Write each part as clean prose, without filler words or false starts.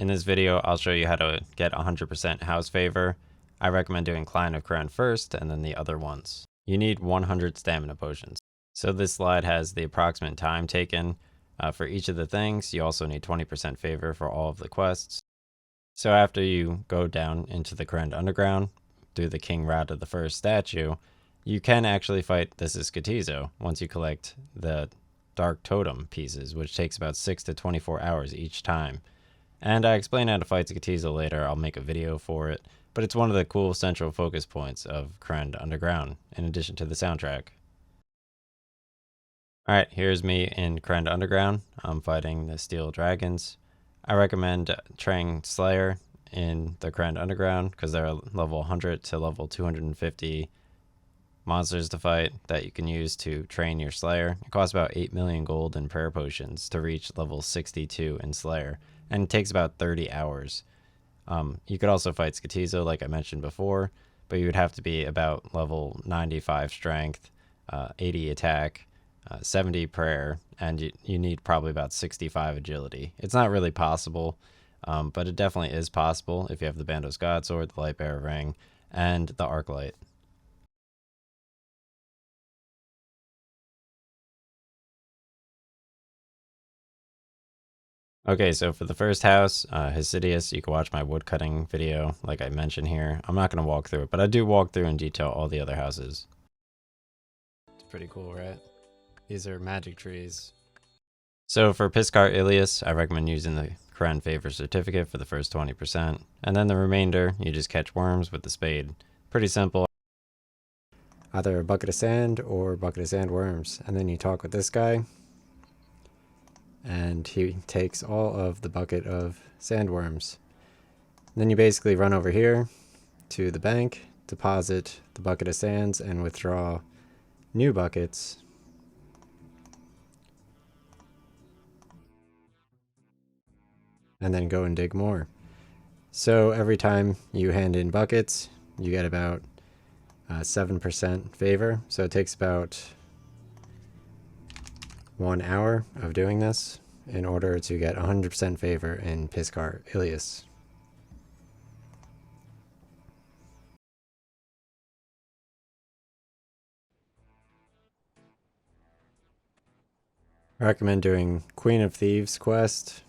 In this video, I'll show you how to get 100% House Favor. I recommend doing Client of Kourend first and then the other ones. You need 100 stamina potions. So this slide has the approximate time taken for each of the things. You also need 20% favor for all of the quests. So after you go down into the Kourend Underground, through the King Rada the First statue, you can actually fight this is Skotizo once you collect the Dark Totem pieces, which takes about 6 to 24 hours each time. And I explain how to fight Skotizo later. I'll make a video for it, but it's one of the cool central focus points of Kourend Underground, in addition to the soundtrack. Alright, here's me in Kourend Underground. I'm fighting the Steel Dragons. I recommend trying Slayer in the Kourend Underground because they're level 100 to level 250 monsters to fight that you can use to train your Slayer. It costs about 8 million gold in prayer potions to reach level 62 in Slayer, and it takes about 30 hours. You could also fight Skotizo like I mentioned before, but you would have to be about level 95 strength, 80 attack, 70 prayer, and you need probably about 65 agility. It's not really possible, but it definitely is possible if you have the Bandos Godsword, the Lightbearer Ring, and the Arclight. Okay, so for the first house, Hosidius, you can watch my woodcutting video like I mentioned here. I'm not going to walk through it, but I do walk through in detail all the other houses. It's pretty cool, right? These are magic trees. So for Piscarilius, I recommend using the Kourend Favor certificate for the first 20%, and then the remainder, you just catch worms with the spade. Pretty simple. Either a bucket of sand or a bucket of sandworms, and then you talk with this guy, and he takes all of the bucket of sandworms. And then you basically run over here to the bank, deposit the bucket of sands, and withdraw new buckets. And then go and dig more. So every time you hand in buckets, you get about 7% favor. So it takes about 1 hour of doing this in order to get 100% favor in Piscarilius. I recommend doing Queen of Thieves quest.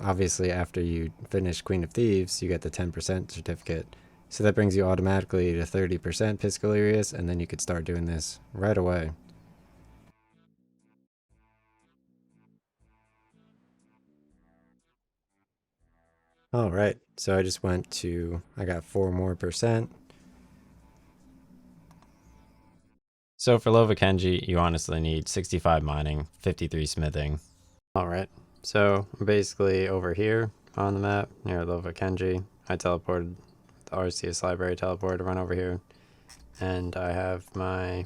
Obviously, after you finish Queen of Thieves, you get the 10% certificate. So that brings you automatically to 30% Piscarilius, and then you could start doing this right away. Alright, so I just went to, I got 4 more percent. So for Lovakengj, you honestly need 65 mining, 53 smithing. Alright, so I'm basically over here on the map near Lovakengj. I teleported the Arceuus library teleport to run over here. And I have my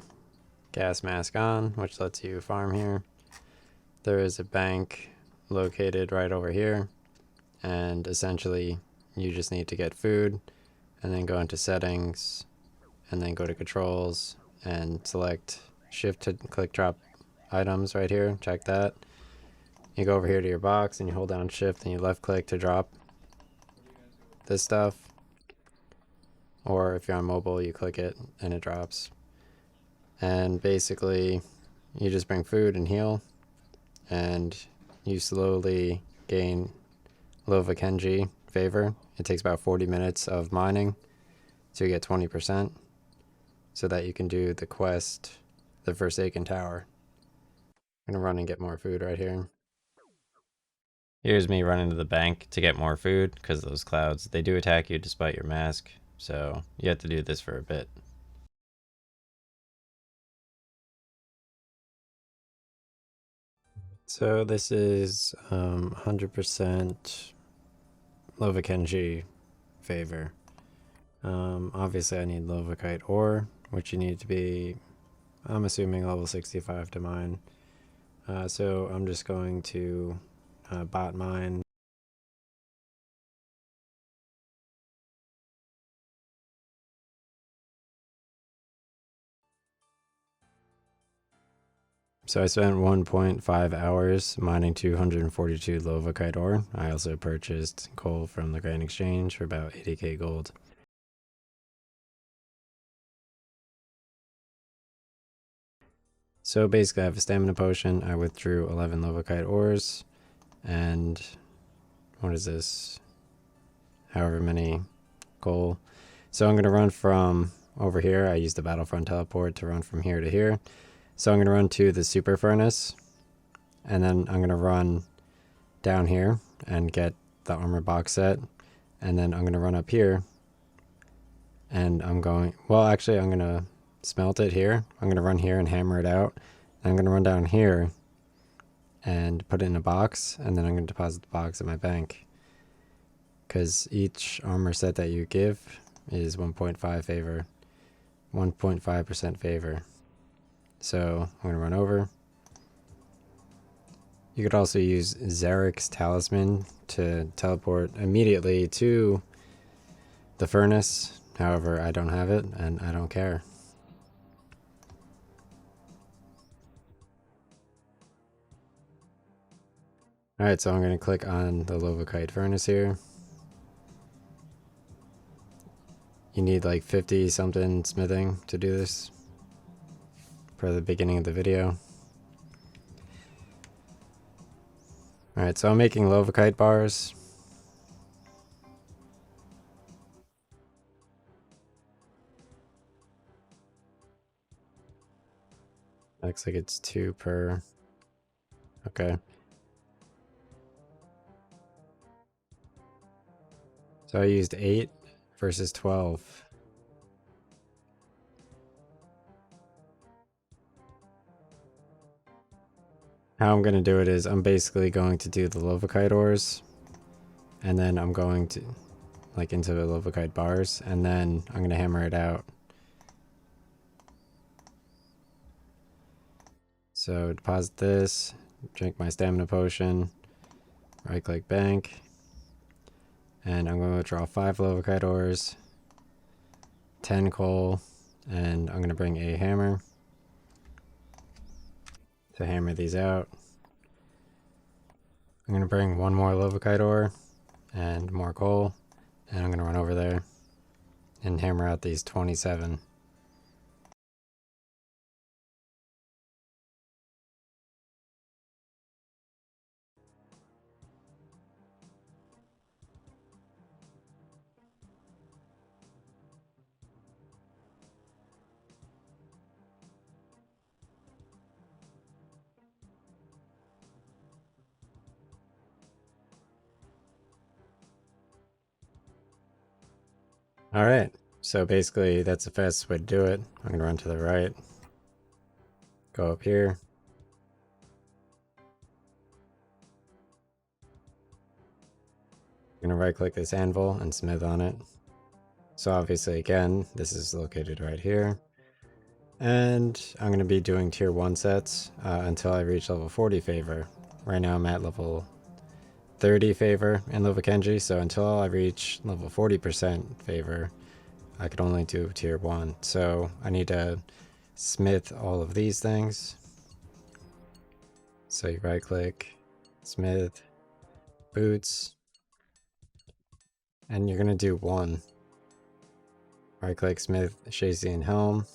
gas mask on, which lets you farm here. There is a bank located right over here. And essentially, you just need to get food and then go into settings and then go to controls and select shift to click drop items right here. Check that. You go over here to your box and you hold down shift and you left click to drop this stuff. Or if you're on mobile, you click it and it drops. And basically, you just bring food and heal, and you slowly gain Lovakengj Favor. It takes about 40 minutes of mining to get 20%, so that you can do the quest, the Forsaken Tower. I'm gonna run and get more food right here. Here's me running to the bank to get more food, because those clouds, they do attack you despite your mask, so you have to do this for a bit. So this is 100% Lovakengj Favor. Obviously I need Lovakite ore, which you need to be, I'm assuming, level 65 to mine. So I'm just going to bot mine. So I spent 1.5 hours mining 242 Lovakite ore. I also purchased coal from the Grand Exchange for about 80k gold. So basically I have a stamina potion. I withdrew 11 Lovakite ores and what is this? However many coal. So I'm going to run from over here. I used the Battlefront teleport to run from here to here. So I'm going to run to the super furnace and then I'm going to run down here and get the armor box set. And then I'm going to run up here and I'm going to smelt it here. I'm going to run here and hammer it out. I'm going to run down here and put it in a box, and then I'm going to deposit the box in my bank. Because each armor set that you give is 1.5 favor, 1.5% favor. So I'm going to run over. You could also use Zarek's talisman to teleport immediately to the furnace. However, I don't have it and I don't care. Alright, so I'm going to click on the Lovakite furnace here. You need like 50 something smithing to do this for the beginning of the video. Alright, so I'm making Lovakite bars. Looks like it's 2 per. Okay. So I used 8 versus 12. How I'm going to do it is I'm basically going to do the Lovakite ores. And then I'm going to, like, into the Lovakite bars. And then I'm going to hammer it out. So deposit this, drink my stamina potion, right click bank, and I'm going to withdraw 5 Lovakite ores, 10 coal, and I'm going to bring a hammer to hammer these out. I'm going to bring 1 more Lovakite ore and more coal, and I'm going to run over there and hammer out these 27. Alright, so basically that's the fastest way to do it. I'm going to run to the right, go up here. I'm going to right click this anvil and smith on it. So obviously again, this is located right here. And I'm going to be doing tier 1 sets until I reach level 40 favor. Right now I'm at level 30 favor in Lovakengj, so until I reach level 40% favor, I could only do tier 1. So I need to smith all of these things. So you right click, smith, boots, and you're going to do 1. Right click, smith, Shayzien helm.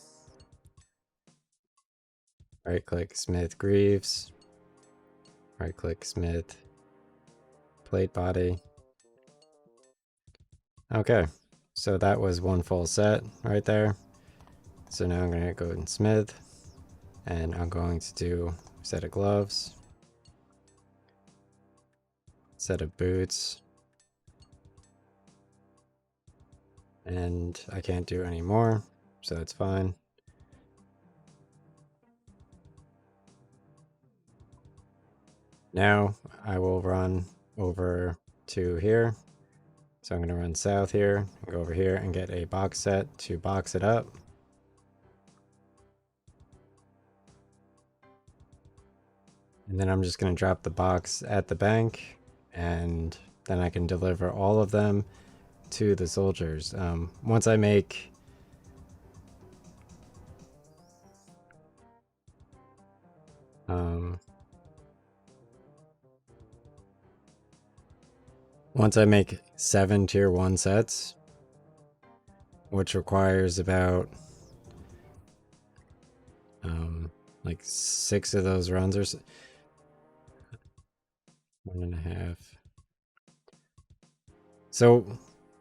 Right click, smith, greaves. Right click, smith, plate body. Okay, so that was 1 full set right there. So now I'm going to go and smith, and I'm going to do a set of gloves, set of boots, and I can't do any more, so that's fine. Now I will run over to here. So I'm going to run south here, go over here and get a box set to box it up. And then I'm just going to drop the box at the bank, and then I can deliver all of them to the soldiers. Once I make once I make 7 tier 1 sets, which requires about like 6 of those runs or so, 1.5. So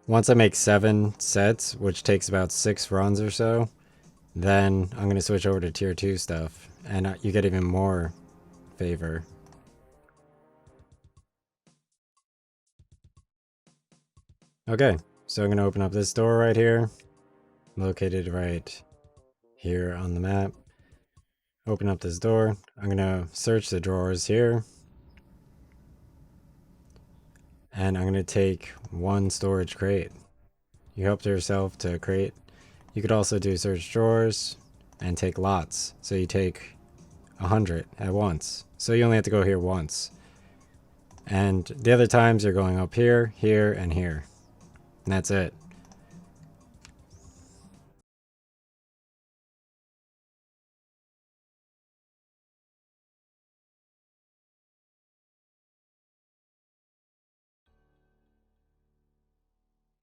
once I make 7 sets, which takes about 6 runs or so, then I'm going to switch over to tier 2 stuff, and you get even more favor. Okay, so I'm going to open up this door right here, located right here on the map. Open up this door. I'm going to search the drawers here. And I'm going to take 1 storage crate. You helped yourself to a crate. You could also do search drawers and take lots. So you take 100 at once. So you only have to go here once. And the other times you're going up here, here, and here. And that's it.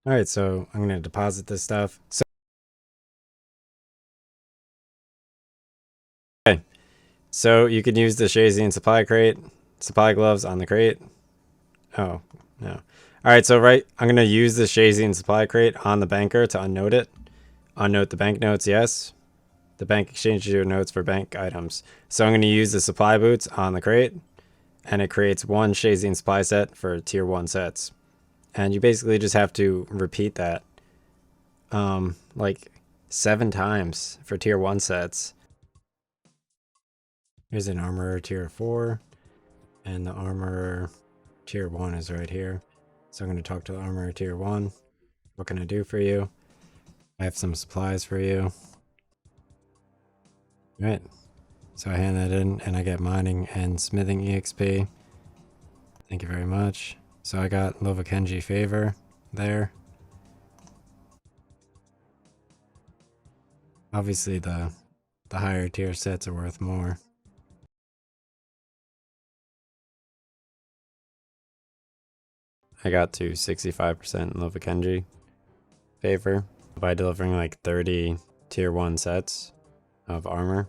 Alright, so I'm going to deposit this stuff. So you can use the Shayzien supply crate, supply gloves on the crate. Oh, no. Alright, so I'm going to use the Shayzien supply crate on the banker to unnote it. Unnote the banknotes, yes. The bank exchanges your notes for bank items. So I'm going to use the supply boots on the crate, and it creates 1 Shayzien supply set for tier 1 sets. And you basically just have to repeat that like 7 times for tier 1 sets. Here's an armorer tier 4, and the armorer tier 1 is right here. So I'm going to talk to the armorer tier 1. What can I do for you? I have some supplies for you. Right. So I hand that in, and I get mining and smithing EXP. Thank you very much. So I got Lovakengj Favor there. Obviously the higher tier sets are worth more. I got to 65% Lovakengj Favor by delivering like 30 tier 1 sets of armor.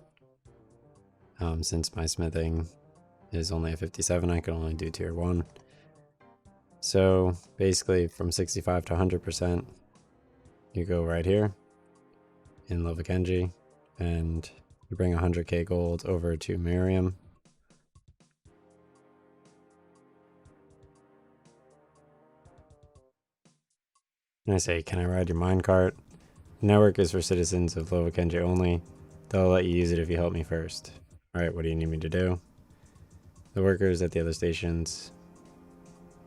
Since my smithing is only a 57, I can only do tier 1. So basically from 65 to 100%, you go right here in Lovakengj, and you bring 100k gold over to Miriam. And I say, can I ride your minecart? The network is for citizens of Lovakengj only. They'll let you use it if you help me first. Alright, what do you need me to do? The workers at the other stations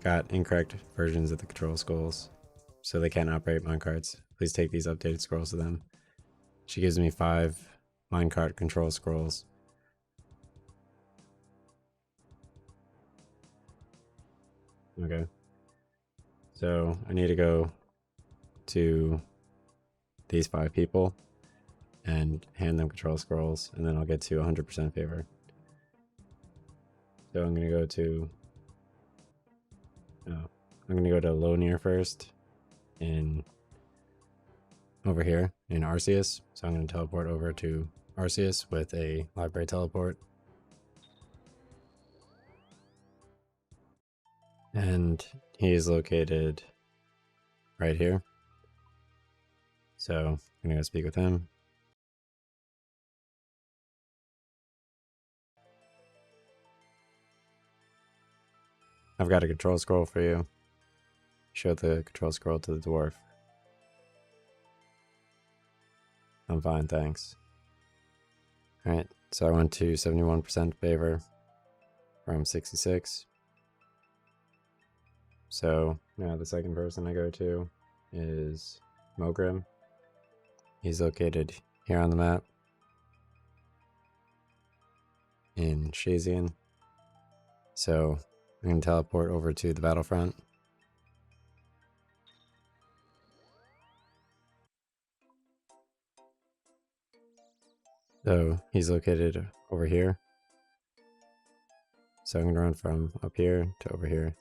got incorrect versions of the control scrolls, so they can't operate minecarts. Please take these updated scrolls to them. She gives me 5 minecart control scrolls. Okay. So I need to go to these 5 people and hand them control scrolls, and then I'll get to 100% favor. So I'm gonna go to Lonier first over here in Arceuus. So I'm gonna teleport over to Arceuus with a library teleport. And he is located right here. So I'm gonna go speak with him. I've got a control scroll for you. Show the control scroll to the dwarf. I'm fine, thanks. Alright, so I went to 71% favor from 66. So now the second person I go to is Mogrim. He's located here on the map in Shayzien. So I'm going to teleport over to the battlefront. So he's located over here. So I'm going to run from up here to over here.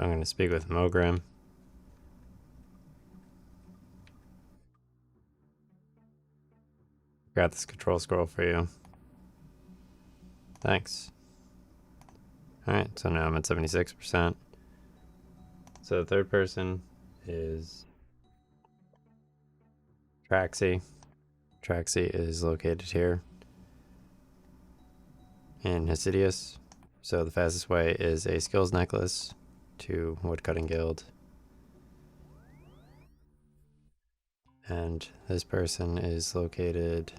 I'm going to speak with Mogrim. Got this control scroll for you. Thanks. Alright, so now I'm at 76%. So the third person is Traxy. Traxy is located here in Hosidius. So the fastest way is a skills necklace to Woodcutting Guild. And this person is located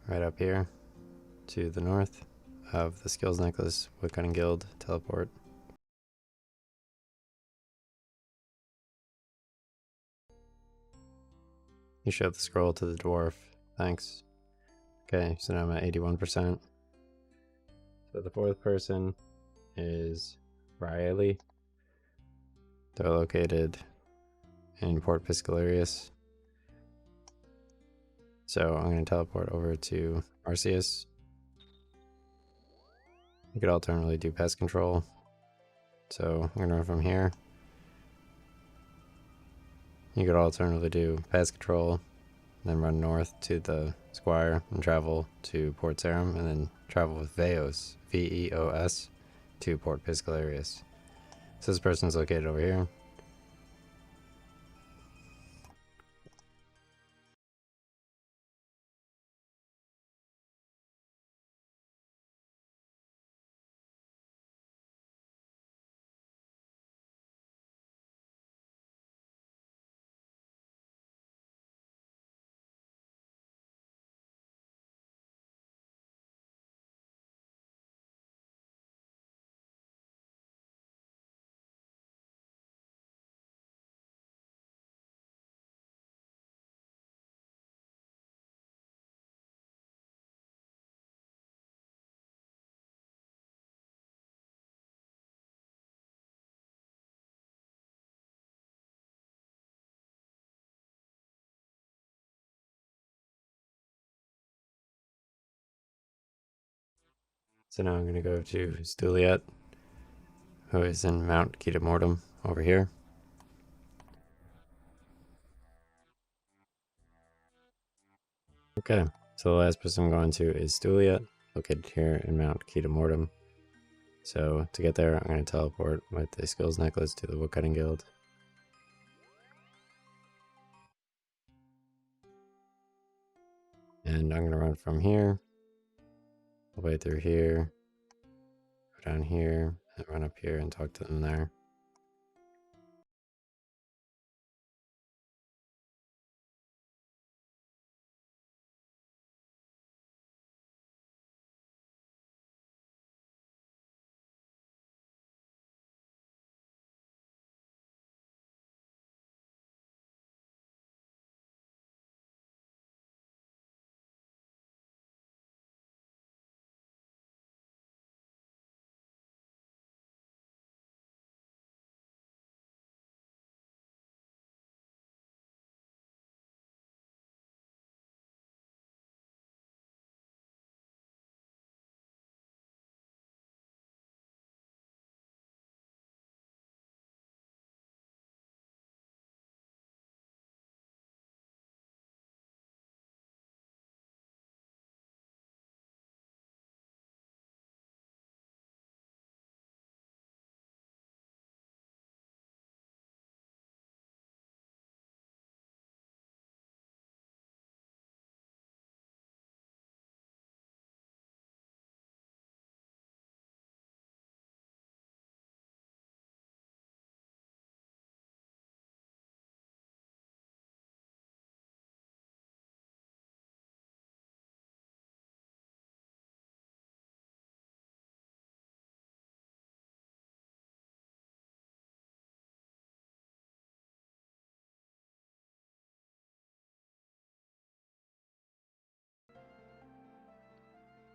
right up here to the north of the skills necklace, Woodcutting Guild teleport. You showed the scroll to the dwarf. Thanks. Okay, so now I'm at 81%. So the fourth person is Riley. They're located in Port Piscarilius. So I'm going to teleport over to Arceuus. You could alternately do pest control. So I'm going to run from here. You could alternately do pest control, then run north to the Squire and travel to Port Sarum, and then travel with Veos, V-E-O-S, to Port Piscarilius. So this person is located over here. So now I'm going to go to Stuliet, who is in Mount Ketamortem over here. Okay, so the last person I'm going to is Stuliet, located here in Mount Ketamortem. So to get there, I'm going to teleport with the skills necklace to the Woodcutting Guild. And I'm going to run from here, all the way through here, go down here, and run up here and talk to them there.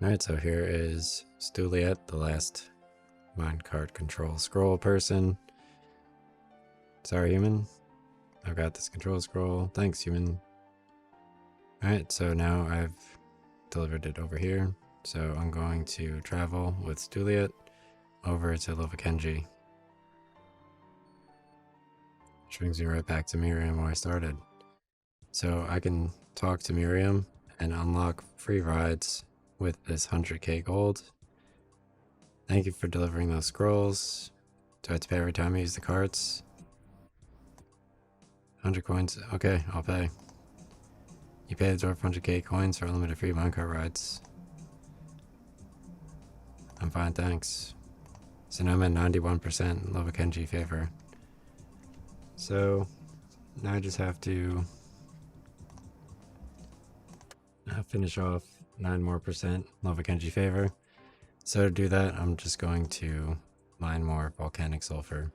Alright, so here is Stuliet, the last minecart control scroll person. Sorry, human. I've got this control scroll. Thanks, human. Alright, so now I've delivered it over here. So I'm going to travel with Stuliet over to Lovakengj which brings me right back to Miriam where I started. So I can talk to Miriam and unlock free rides with this 100k gold. Thank you for delivering those scrolls. Do I have to pay every time I use the carts? 100 coins. Okay, I'll pay. You pay the dwarf 100k coins for unlimited free minecart rides. I'm fine, thanks. So now I'm at 91% Lovakengj Favor. So now I just have to finish off 9% more Lovakengj Favor. So to do that, I'm just going to mine more Volcanic Sulphur.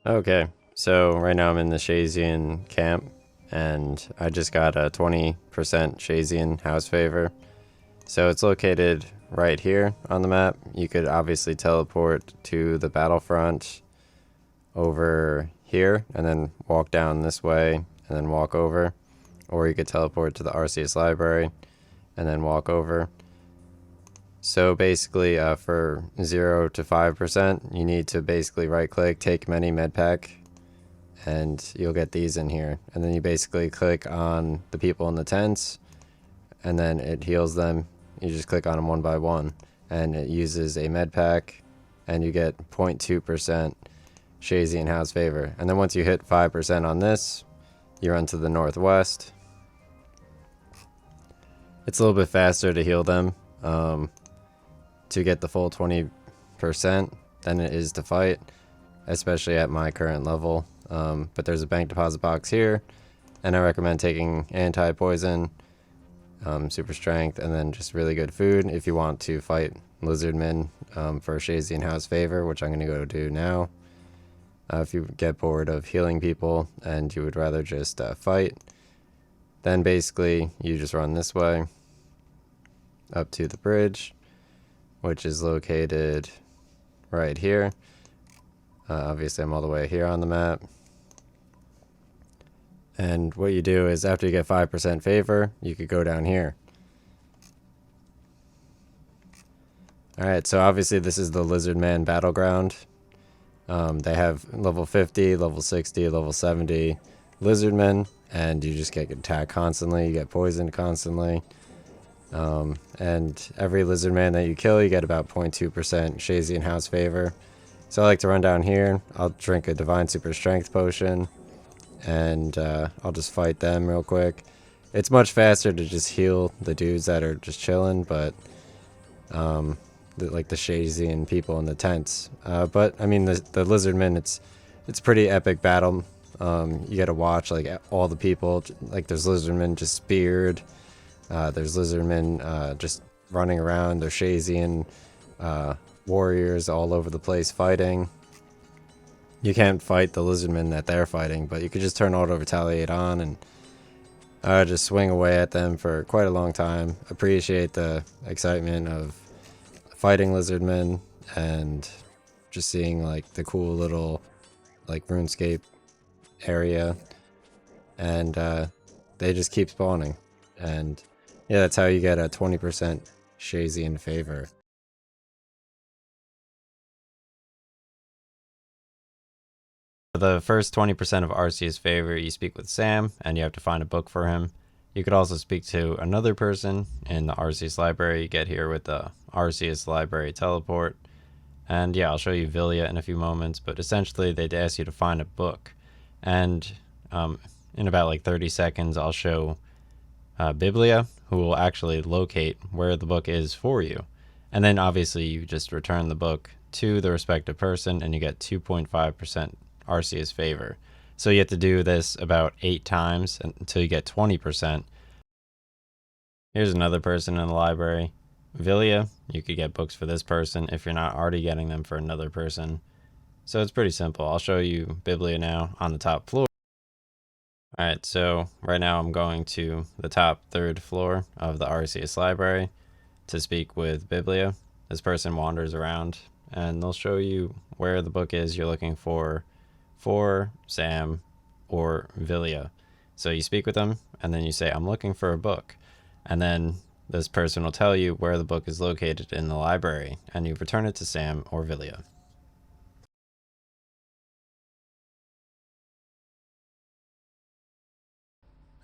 Okay, so right now I'm in the Shayzien camp, and I just got a 20% Shayzien House Favor. So it's located right here on the map. You could obviously teleport to the battlefront over here, and then walk down this way, and then walk over. Or you could teleport to the Arceuus library, and then walk over. So basically, for 0 to 5%, you need to basically right-click, take many medpack, and you'll get these in here. And then you basically click on the people in the tents, and then it heals them. You just click on them one by one, and it uses a medpack, and you get 0.2% Shayzien House Favor. And then once you hit 5% on this, you run to the northwest. It's a little bit faster to heal them. To get the full 20% than it is to fight, especially at my current level. But there's a bank deposit box here, and I recommend taking anti-poison, super strength, and then just really good food if you want to fight lizardmen for Shayzien House Favor, which I'm going to go do now. If you get bored of healing people and you would rather just fight, then basically you just run this way up to the bridge, which is located right here. Obviously, I'm all the way here on the map. And what you do is after you get 5% favor, you could go down here. Alright, so obviously this is the Lizardman battleground. They have level 50, level 60, level 70 Lizardmen, and you just get attacked constantly, you get poisoned constantly. And every Lizardman that you kill, you get about 0.2% Shayzien House Favor. So I like to run down here, I'll drink a Divine Super Strength Potion, and I'll just fight them real quick. It's much faster to just heal the dudes that are just chilling, but like the Shayzien people in the tents. But I mean the Lizardmen, it's pretty epic battle. You gotta watch like all the people, like there's Lizardmen just speared, there's Lizardmen just running around, there's Shayzien warriors all over the place fighting. You can't fight the Lizardmen that they're fighting, but you could just turn auto retaliate on and just swing away at them for quite a long time. Appreciate the excitement of fighting Lizardmen and just seeing like the cool little like RuneScape area, and they just keep spawning, and yeah, that's how you get a 20% Shayzien Favor. The first 20% of Arceuus Favor, you speak with Sam, and you have to find a book for him. You could also speak to another person in the Arceuus library. You get here with the Arceuus library teleport. And yeah, I'll show you Villia in a few moments, but essentially they'd ask you to find a book. And in about like 30 seconds, I'll show Biblia, who will actually locate where the book is for you. And then obviously you just return the book to the respective person, and you get 2.5% Arceuus Favor. So you have to do this about 8 times until you get 20%. Here's another person in the library. Villia, you could get books for this person if you're not already getting them for another person. So it's pretty simple. I'll show you Biblia now on the top floor. Alright, so right now I'm going to the top 3rd floor of the Arceuus library to speak with Biblia. This person wanders around and they'll show you where the book is you're looking for Sam or Villia. So you speak with them and then you say, I'm looking for a book. And then this person will tell you where the book is located in the library, and you return it to Sam or Villia.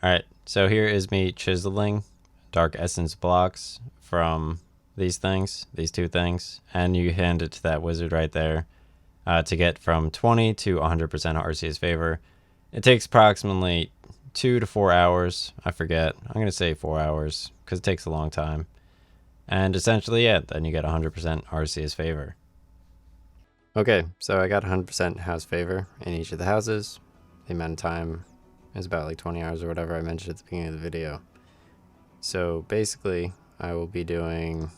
Alright, so here is me chiseling dark essence blocks from these two things, and you hand it to that wizard right there to get from 20 to 100% Arceuus Favor. It takes approximately 2 to 4 hours. I forget. I'm going to say 4 hours because it takes a long time. And essentially, yeah, then you get 100% Arceuus Favor. Okay, so I got 100% house favor in each of the houses. The amount of time is about like 20 hours or whatever I mentioned at the beginning of the video. So basically, I will be doing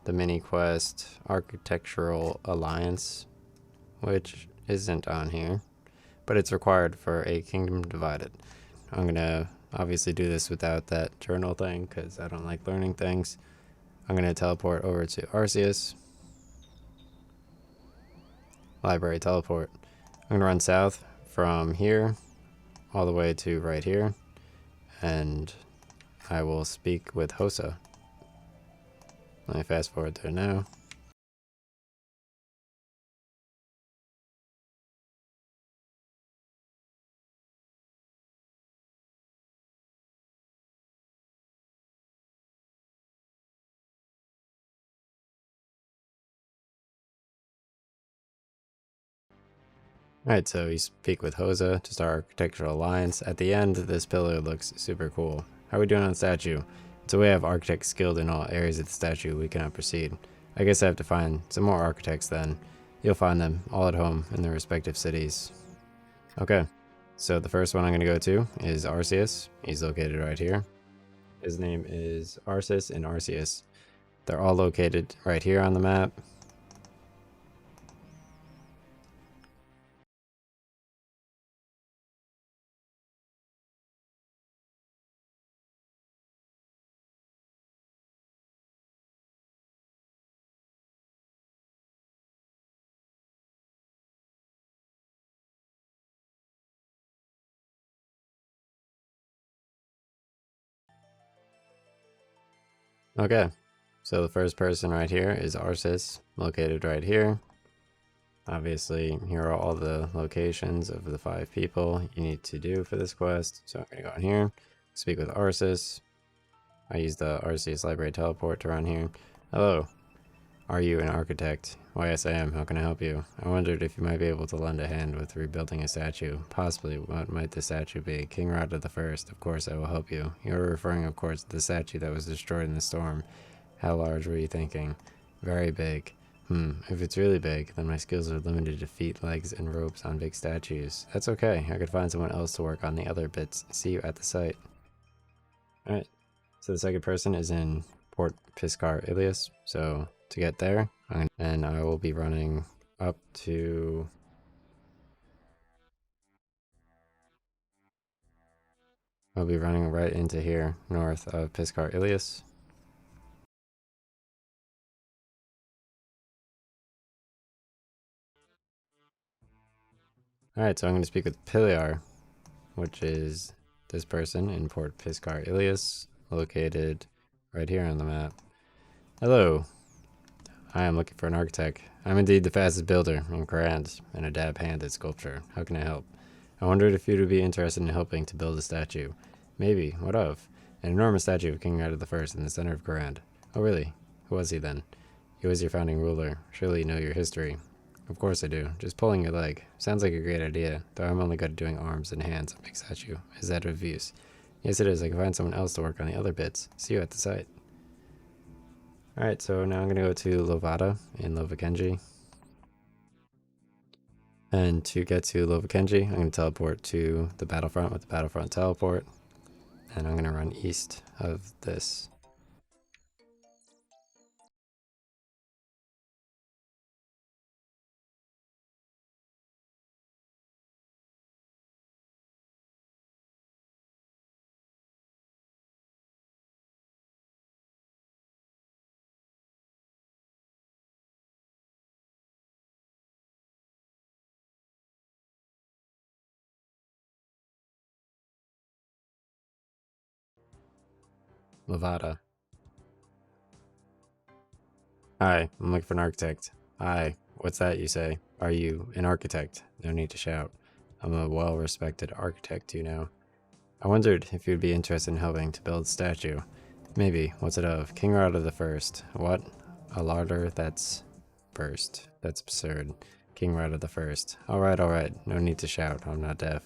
the Miniquest Architectural Alliance, which isn't on here, but it's required for a Kingdom Divided. I'm gonna obviously do this without that journal thing because I don't like learning things. I'm gonna teleport over to Arceuus. Library teleport. I'm gonna run south from here all the way to right here, and I will speak with Hosa. Let me fast forward there now. Alright, so you speak with Hosa to start Architectural Alliance. At the end, this pillar looks super cool. How are we doing on the statue? So we have architects skilled in all areas of the statue. We cannot proceed. I guess I have to find some more architects then. You'll find them all at home in their respective cities. Okay, so the first one I'm going to go to is Arceuus. He's located right here. His name is Arceuus and Arceuus. They're all located right here on the map. Okay, so the first person right here is Arceuus, located right here. Obviously, here are all the locations of the 5 people you need to do for this quest. So I'm going to go in here, speak with Arceuus. I use the Arceuus Library Teleport to run here. Hello, are you an architect? Why, yes I am. How can I help you? I wondered if you might be able to lend a hand with rebuilding a statue. Possibly, what might the statue be? King Rada the First. Of course I will help you. You are referring, of course, to the statue that was destroyed in the storm. How large were you thinking? Very big. If it's really big, then my skills are limited to feet, legs, and ropes on big statues. That's okay. I could find someone else to work on the other bits. See you at the site. Alright, so the second person is in Port Piscarilius. So to get there, and I will be running up to... I'll be running right into here, north of Piscarilius. Alright, so I'm going to speak with Piliar, which is this person in Port Piscarilius, located right here on the map. Hello, I am looking for an architect. I'm indeed the fastest builder in Kourend and a dab hand at sculpture. How can I help? I wondered if you would be interested in helping to build a statue. Maybe. What of? An enormous statue of King Rada the First in the center of Kourend. Oh really? Who was he then? He was your founding ruler. Surely you know your history. Of course I do. Just pulling your leg. Sounds like a great idea, though I'm only good at doing arms and hands on big statue. Is that of use? Yes it is. I can find someone else to work on the other bits. See you at the site. Alright, so now I'm going to go to Lovada in Lovakengj. And to get to Lovakengj, I'm going to teleport to the battlefront with the battlefront teleport. And I'm going to run east of this. Lavada. Hi, I'm looking for an architect. Hi, what's that you say? Are you an architect? No need to shout. I'm a well-respected architect, you know. I wondered if you'd be interested in helping to build a statue. Maybe. What's it of? King Rada the First. What? A larder that's burst. That's absurd. King Rada the First. Alright, alright. No need to shout. I'm not deaf.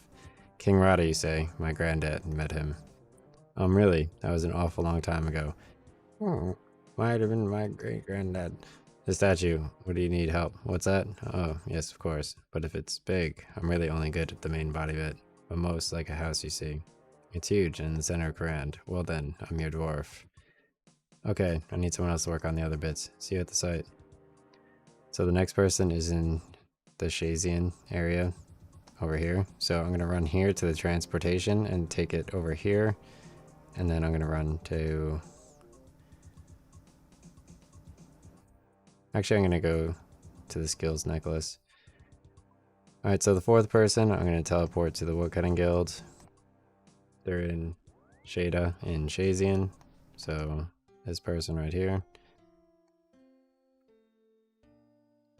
King Rada, you say? My granddad met him. Really? That was an awful long time ago. Oh, might have been my great-granddad. The statue. What do you need help? What's that? Oh, yes, of course. But if it's big, I'm really only good at the main body of it. But most like a house, you see. It's huge and in the center of Kourend. Well then, I'm your dwarf. Okay, I need someone else to work on the other bits. See you at the site. So the next person is in the Shayzien area over here. So I'm going to run here to the transportation and take it over here. And then I'm going to run to... Actually, I'm going to go to the skills necklace. Alright, so the fourth person, I'm going to teleport to the woodcutting guild. They're in Shada in Shayzien. So this person right here.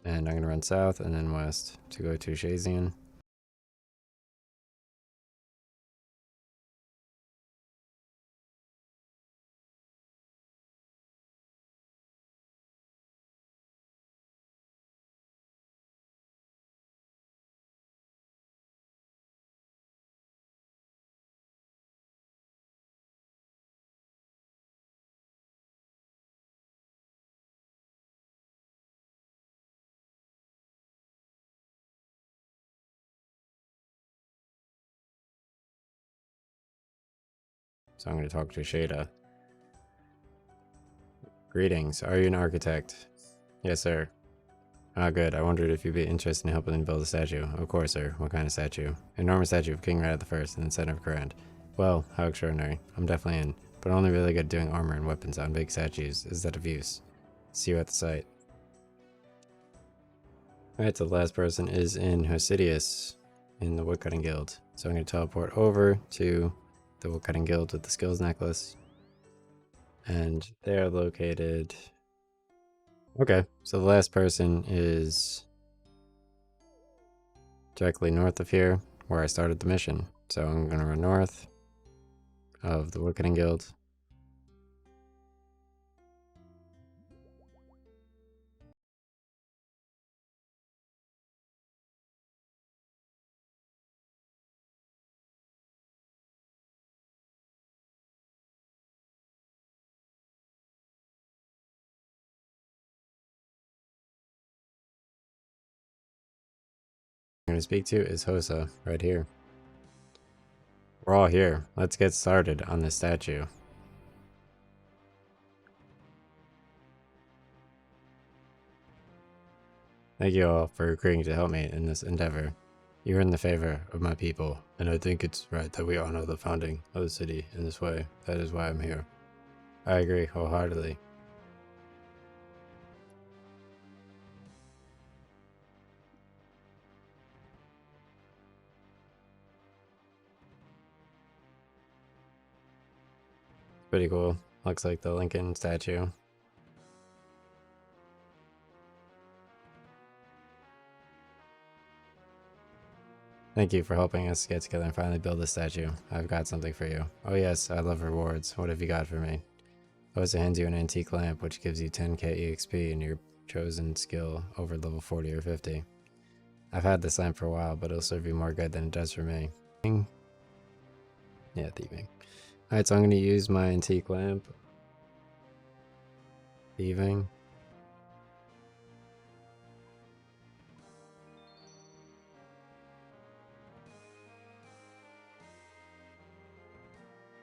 And I'm going to run south and then west to go to Shayzien. So I'm going to talk to Shada. Greetings, are you an architect? Yes, sir. Ah, good. I wondered if you'd be interested in helping them build a statue. Of course, sir. What kind of statue? Enormous statue of King Rada the First in the center of Kourend. Well, how extraordinary. I'm definitely in, but only really good doing armor and weapons on big statues. Is that of use? See you at the site. Alright, so the last person is in Hosidius in the woodcutting guild. So I'm going to teleport over to the woodcutting guild with the skills necklace. And they're located... Okay, so the last person is directly north of here, where I started the mission. So I'm going to run north of the woodcutting guild. I'm going to speak to is Hosa, right here. We're all here. Let's get started on this statue. Thank you all for agreeing to help me in this endeavor. You are in the favor of my people, and I think it's right that we honor the founding of the city in this way. That is why I'm here. I agree wholeheartedly. Pretty cool. Looks like the Lincoln statue. Thank you for helping us get together and finally build this statue. I've got something for you. Oh yes, I love rewards. What have you got for me? Osa hands you an antique lamp, which gives you 10k EXP in your chosen skill over level 40 or 50. I've had this lamp for a while, but it'll serve you more good than it does for me. Yeah, thieving. Alright, so I'm going to use my antique lamp. Thieving.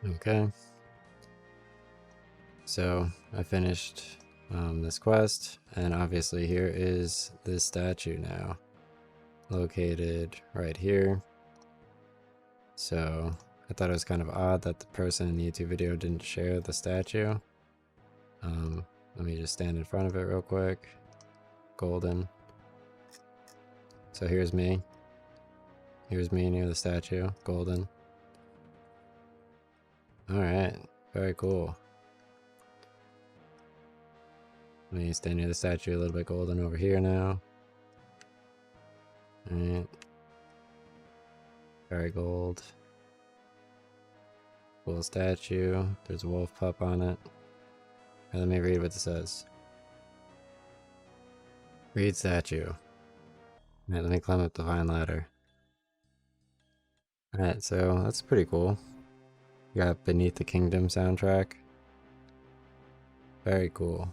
Okay. So I finished this quest, and obviously here is this statue now, located right here. So I thought it was kind of odd that the person in the YouTube video didn't share the statue. Let me just stand in front of it real quick. Golden. So here's me. Here's me near the statue. Golden. Alright. Very cool. Let me stand near the statue, a little bit golden over here now. Alright. Very gold. Cool statue. There's a wolf pup on it. Let me read what it says. Read statue. Alright, let me climb up the vine ladder. Alright, so that's pretty cool. You got Beneath the Kingdom soundtrack. Very cool.